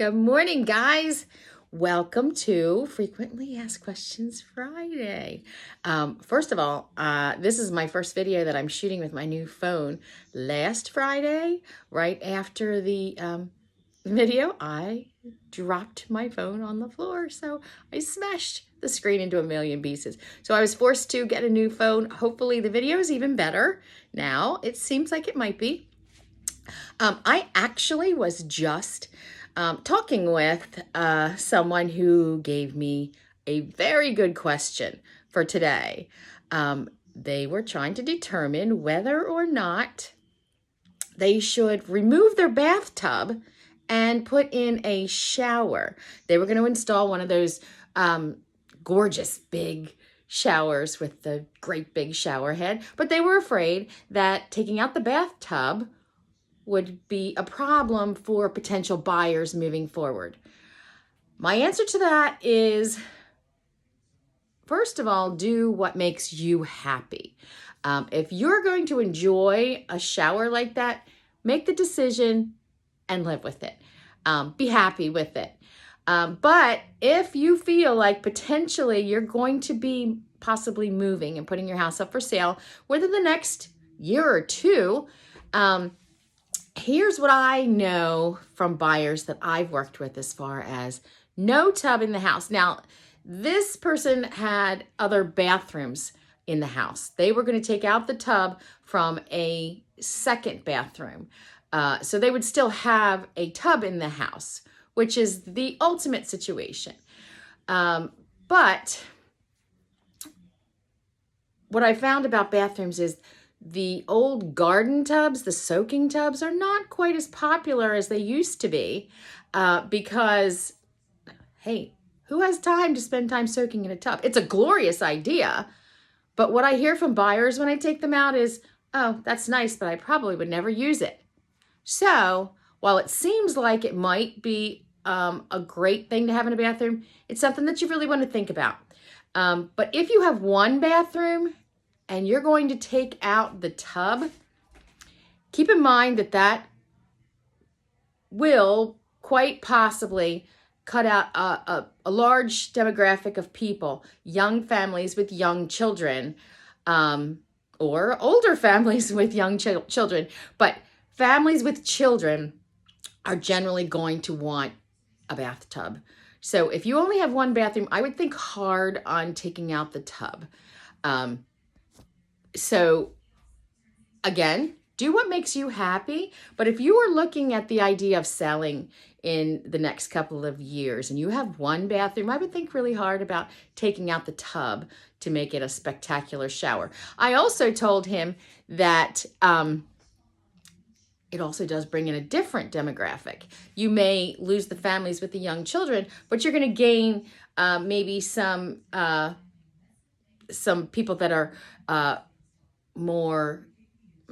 Good morning, guys. Welcome to Frequently Asked Questions Friday. First of all, this is my first video that I'm shooting with my new phone. Last Friday, right after the video, I dropped my phone on the floor, so I smashed the screen into a million pieces. So I was forced to get a new phone. Hopefully the video is even better now. It seems like it might be. I actually was just talking with someone who gave me a very good question for today. They were trying to determine whether or not they should remove their bathtub and put in a shower. They were going to install one of those gorgeous big showers with the great big shower head, but they were afraid that taking out the bathtub would be a problem for potential buyers moving forward. My answer to that is, first of all, do what makes you happy. If you're going to enjoy a shower like that, make the decision and live with it. Be happy with it. But if you feel like potentially you're going to be possibly moving and putting your house up for sale within the next year or two, here's what I know from buyers that I've worked with as far as no tub in the house. Now, this person had other bathrooms in the house. They were going to take out the tub from a second bathroom. So they would still have a tub in the house, which is the ultimate situation. But what I found about bathrooms is the old garden tubs, the soaking tubs, are not quite as popular as they used to be because, hey, who has time to spend time soaking in a tub? It's a glorious idea, but what I hear from buyers when I take them out is, oh, that's nice, but I probably would never use it. So while it seems like it might be a great thing to have in a bathroom, it's something that you really want to think about. But if you have one bathroom and you're going to take out the tub, keep in mind that that will quite possibly cut out a large demographic of people, young families with young children, or older families with young children. But families with children are generally going to want a bathtub. So if you only have one bathroom, I would think hard on taking out the tub. So again, do what makes you happy. But if you are looking at the idea of selling in the next couple of years and you have one bathroom, I would think really hard about taking out the tub to make it a spectacular shower. I also told him that it also does bring in a different demographic. You may lose the families with the young children, but you're going to gain maybe some people that are more,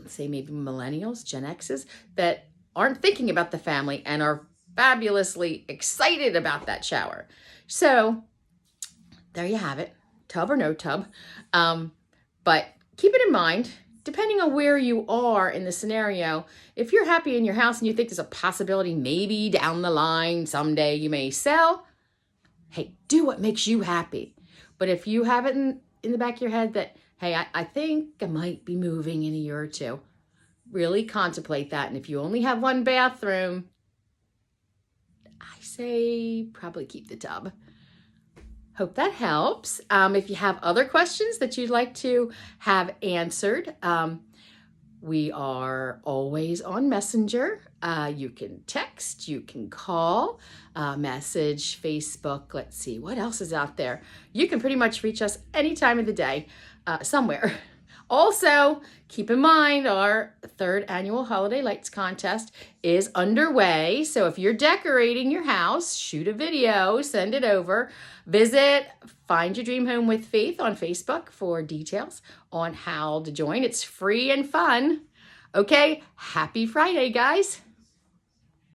say maybe millennials, Gen X's, that aren't thinking about the family and are fabulously excited about that shower. So there you have it, tub or no tub. But keep it in mind, depending on where you are in the scenario, if you're happy in your house and you think there's a possibility maybe down the line someday you may sell, hey, do what makes you happy. But if you have it in the back of your head that, hey, I think I might be moving in a year or two, really contemplate that. And if you only have one bathroom, I say probably keep the tub. Hope that helps. If you have other questions that you'd like to have answered, we are always on Messenger. You can text, you can call, message, Facebook. Let's see, what else is out there? You can pretty much reach us any time of the day, somewhere. Also, keep in mind our third annual Holiday Lights Contest is underway. So if you're decorating your house, shoot a video, send it over. Visit Find Your Dream Home with Faith on Facebook for details on how to join. It's free and fun. Okay, happy Friday, guys.